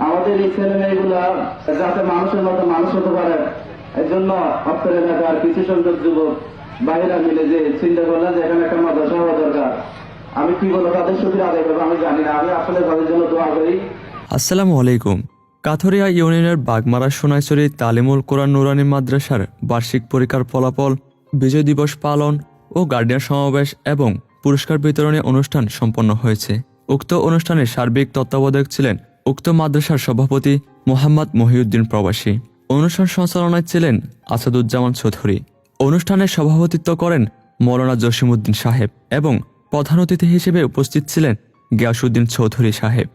আমাদের এই ছেলে মেয়েগুলা যাতে মানুষের মতো মানুষ হতে পারে, এই জন্য অত্তর এলাকার কিছু সংখ্যক যুবক বাইরা মিলে যে চিন্তা করলেন যে এখানে একটা মাদ্রাসা হওয়া দরকার। আমি কি বলবো, তাদের শুক্রিয়া আদায় করবো আমি জানি না। আমি আসলে তাদের জন্য দোয়া করি। আসসালামু আলাইকুম। কাথরিয়া ইউনিয়নের বাগমারা সোনাইছড়ি তালিমুল কোরআন নুরানি মাদ্রাসার বার্ষিক পরীক্ষার ফলাফল, বিজয় দিবস পালন ও গার্ডিয়ান সমাবেশ এবং পুরস্কার বিতরণী অনুষ্ঠান সম্পন্ন হয়েছে। উক্ত অনুষ্ঠানে সার্বিক তত্ত্বাবধায়ক ছিলেন উক্ত মাদ্রাসার সভাপতি মোহাম্মদ মহিউদ্দিন প্রবাসী। অনুষ্ঠান সঞ্চালনায় ছিলেন আসাদুজ্জামান চৌধুরী। অনুষ্ঠানে সভাপতিত্ব করেন মৌলানা জসিমউদ্দিন সাহেব এবং প্রধান অতিথি হিসেবে উপস্থিত ছিলেন গিয়াসউদ্দিন চৌধুরী সাহেব।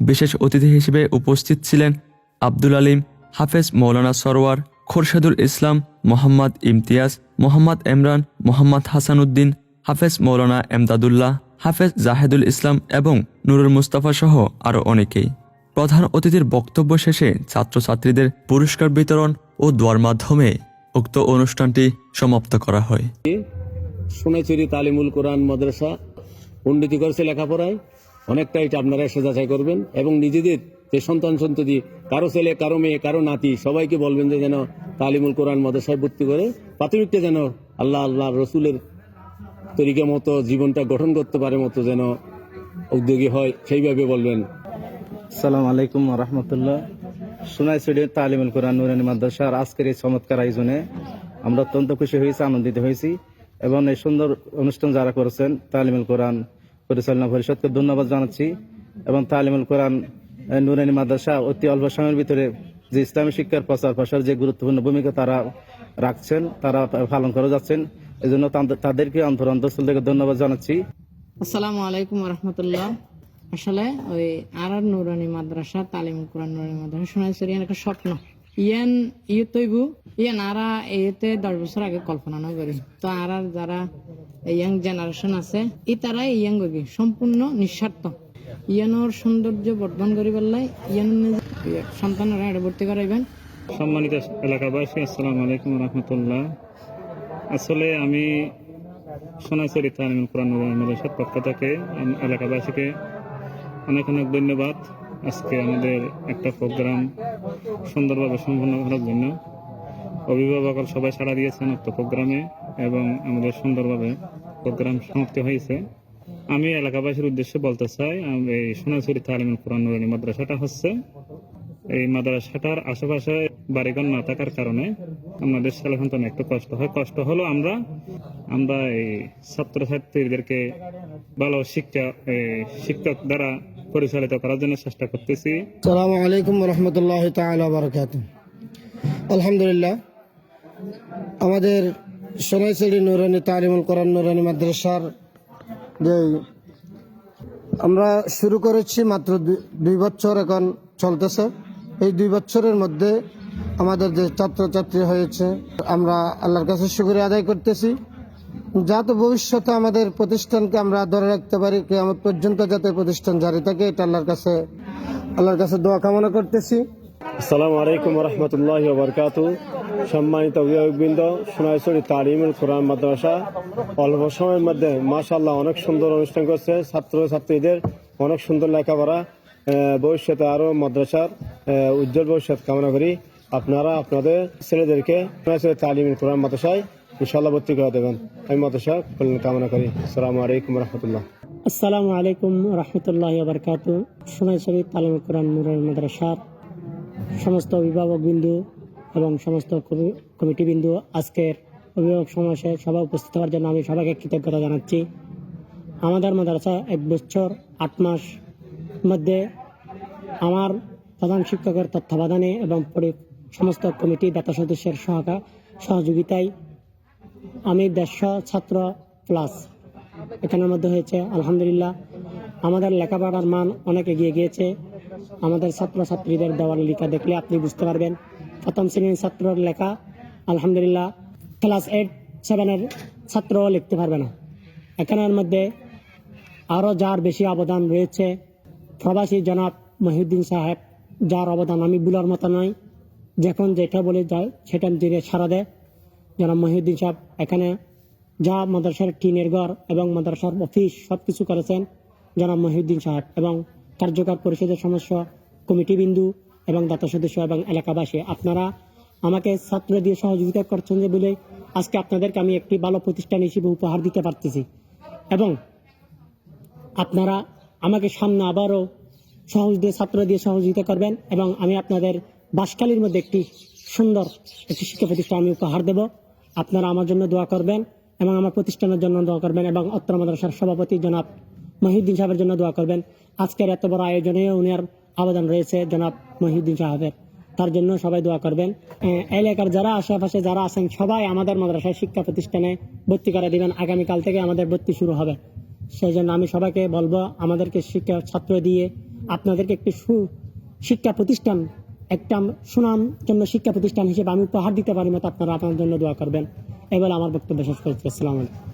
বিশেষ অতিথি হিসেবে উপস্থিত ছিলেন আব্দুল আলিম, হাফেজ মৌলানা সরওয়ার, খোরশেদুল ইসলাম, মোহাম্মদ ইমতিয়াজ, মোহাম্মদ এমরান, মোহাম্মদ হাসান উদ্দিন, হাফেজ মৌলানা এমদাদুল্লাহ, হাফেজ জাহেদুল ইসলাম এবং নুরুল মুস্তাফা সহ আরও অনেকেই। প্রধান অতিথির বক্তব্য শেষে ছাত্রছাত্রীদের পুরস্কার বিতরণ ও দোয়ার মাধ্যমে উক্ত অনুষ্ঠানটি সমাপ্ত করা হয়। সোনাইছড়ি তালিমুল কোরআন মাদ্রাসা উন্নতি করেছে লেখাপড়ায় অনেকটা, এটা আপনারা এসে যাচাই করবেন এবং নিজেদের যে সন্তান সন্ততি, কারো ছেলে, কারো মেয়ে, কারো নাতি, সবাইকে বলবেন যে যেন তালিমুল কোরআন মাদ্রাসায় ভর্তি করে প্রাথমিকটা যেন আল্লাহ রসুলের তরিকা মতো জীবনটা গঠন করতে পারে মতো যেন উদ্যোগী হয়, সেইভাবে বলবেন। আসসালামু আলাইকুম ওয়া রাহমাতুল্লাহ। সোনাইছড়ি তালিমুল কোরআন নুরানি মাদ্রাসার আজকের এই চমৎকার আয়োজনে আমরা অত্যন্ত খুশি হয়েছি, আনন্দিত হয়েছি এবং এই সুন্দর অনুষ্ঠান যারা করেছেন তালিমুল কোরআন পরিচালনা পরিষদকে ধন্যবাদ জানাচ্ছি এবং তালিমুল কোরআন নুরানি মাদ্রাসা অতি অল্প সময়ের ভিতরে যে ইসলামী শিক্ষার প্রচার প্রসার যে গুরুত্বপূর্ণ ভূমিকা তারা রাখছেন, তারা পালন করে যাচ্ছেন, এই জন্য তাদেরকে অন্তঃস্থল থেকে ধন্যবাদ জানাচ্ছি। আসসালামু আলাইকুম রহমতুল্লাহ। আসলে ওই আর নুরানি মাদ্রাসা তালিমুল কোরআন নুরানি মাদ্রাসা সোনাইছড়ি একটা স্বপ্ন ইয়ান আরা এতে 10 বছর আগে কল্পনা না করি তো আর যারা ইয়াং জেনারেশন আছে ই তারা ইয়াং গবি সম্পূর্ণ নিঃস্বার্থ ইয়ানোর সৌন্দর্য বর্ধন করি বললাই ইয়ান সন্তানরা এটা ভর্তি করাইবেন। সম্মানিত এলাকাবাসী, আসসালামু আলাইকুম রহমতুল্লাহ। আসলে আমি সোনাইছড়ি তালিমুল কোরআন নুরানি মাদ্রাসার পক্ষ থেকে এলাকাবাসীকে অনেক অনেক ধন্যবাদ। আজকে আমাদের একটা প্রোগ্রাম সুন্দরভাবে সম্পন্ন করার জন্য অভিভাবক সবাই সাড়া দিয়েছেন উক্ত প্রোগ্রামে এবং আমাদের সুন্দরভাবে প্রোগ্রাম সমাপ্তি হয়েছে। আমি এলাকাবাসীর উদ্দেশ্যে বলতে চাই, এই সোনাইছড়ি তালিমুল কোরআন নুরানি মাদ্রাসাটা হচ্ছে, এই মাদ্রাসাটার আশেপাশে বাড়িঘর না থাকার কারণে আমাদের ছেলে সন্তান একটু কষ্ট হয়। কষ্ট হলো আমরা এই ছাত্রছাত্রীদেরকে ভালো শিক্ষক দ্বারা পরিচালিত করার জন্য চেষ্টা করতেছি। আসসালামু আলাইকুম রহমতুল্লাহ তাআলা ওয়া বারাকাতুহু। আলহামদুলিল্লাহ, আমাদের সোনাইছড়ি নুরানি তালিমুল কোরআন নুরানি মাদ্রাসার যে আমরা শুরু করেছি মাত্র 2 বছর এখন চলতেছে। এই 2 বছরের মধ্যে আমাদের যে ছাত্রছাত্রী হয়েছে, আমরা আল্লাহর কাছে শুকরিয়া আদায় করতেছি যাতে ভবিষ্যতে আমাদের প্রতিষ্ঠানকে আমরা ধরে রাখতে পারি, কিয়ামত পর্যন্ত যাতে প্রতিষ্ঠান জারি থাকে, এটা আল্লাহর কাছে দোয়া কামনা করতেছি। আসসালামু আলাইকুম ওয়া রাহমাতুল্লাহি ওয়া বারাকাতুহু। সম্মানিত অভিভাবকবৃন্দ, সোনাইছড়ি তালিমুল কোরআন মাদ্রাসা অল্প সময়ের মধ্যে মাশাআল্লাহ অনেক সুন্দর অনুষ্ঠান করছে। ছাত্রছাত্রীদের অনেক সুন্দর লেখাপড়া, ভবিষ্যতে আরও মাদ্রাসার উজ্জ্বল ভবিষ্যৎ কামনা করি। আপনারা আপনাদের ছেলেদেরকে সোনাইছড়ি তালিমুল কোরআন মাদ্রাসায় ইনশাআল্লাহ ভর্তি করে দেবেন, আমি মাদ্রাসা কল্যাণ কামনা করি। আসসালামু আলাইকুম রহমতুল্লাহ। আসসালামু আলাইকুম রহমতুল্লাহি ওয়া বারাকাতুহু। সোনাইছড়ি তালিমুল কোরআন নুরানি মাদ্রাসার সমস্ত অভিভাবকবৃন্দু এবং সমস্ত কমিটিবৃন্দু, আজকের অভিভাবক সমাবেশে সবাই উপস্থিত হওয়ার জন্য আমি সবাইকে কৃতজ্ঞতা জানাচ্ছি। আমাদের মাদ্রাসা 1 বছর 8 মাস মধ্যে আমার প্রধান শিক্ষকের তত্ত্বাবধানে এবং সমস্ত কমিটি দাতা সদস্যের সহযোগিতায় আমি 150 ছাত্র প্লাস এখানের মধ্যে হয়েছে। আলহামদুলিল্লাহ, আমাদের লেখাপড়ার মান অনেক এগিয়ে গিয়েছে। আমাদের ছাত্রছাত্রীদের দেওয়ার লেখা দেখলে আপনি বুঝতে পারবেন, প্রথম শ্রেণীর ছাত্রের লেখা আলহামদুলিল্লাহ ক্লাস 8-7 ছাত্রও লিখতে পারবে না। এখানের মধ্যে আরও যার বেশি অবদান রয়েছে প্রবাসী জনাব মহিউদ্দিন সাহেব, যার অবদান আমি বলার মতো নয়, যখন যেটা বলে যায় সেটা দিনে সারা দেয়। জনাব মহিউদ্দিন সাহেব এখানে যা মাদ্রাসার টিনের ঘর এবং মাদ্রাসার অফিস সব কিছু করেছেন জনাব মহিউদ্দিন সাহেব, এবং কার্যকর পরিষদের সমস্ত কমিটিবিন্দু এবং দাতা সদস্য এবং এলাকাবাসী, আপনারা আমাকে ছাত্র দিয়ে সহযোগিতা করছেন যে বলে আজকে আপনাদেরকে আমি একটি ভালো প্রতিষ্ঠান হিসেবে উপহার দিতে পারতেছি। এবং আপনারা আমাকে সামনে আবারও ছাত্র দিয়ে সহযোগিতা করবেন এবং আমি আপনাদের বাঁশখালীর মধ্যে একটি সুন্দর একটি শিক্ষা প্রতিষ্ঠান আমি উপহার দেব। আপনারা আমার জন্য দোয়া করবেন এবং আমার প্রতিষ্ঠানের জন্য দোয়া করবেন এবং অত্র মাদ্রাসার সভাপতি জনাব মহিউদ্দিন সাহেবের জন্য দোয়া করবেন। আজকের এত বড় আয়োজনে উনার আবেদন রয়েছে জনাব মহিউদ্দিন সাহেবের, তার জন্য সবাই দোয়া করবেন। এলাকার যারা আশেপাশে যারা আছেন সবাই আমাদের মাদ্রাসায় শিক্ষা প্রতিষ্ঠানে ভর্তি করে দিবেন। আগামীকাল থেকে আমাদের ভর্তি শুরু হবে, সেই জন্য আমি সবাইকে বলবো আমাদেরকে শিক্ষা ছাত্র দিয়ে আপনাদেরকে একটি শিক্ষা প্রতিষ্ঠান, একটা সুনাম জন্য শিক্ষা প্রতিষ্ঠান হিসেবে আমি উপহার দিতে পারি মতো আপনারা আপনার জন্য দোয়া করবেন। এবার আমার বক্তব্য শেষ করছি। আসসালামু আলাইকুম।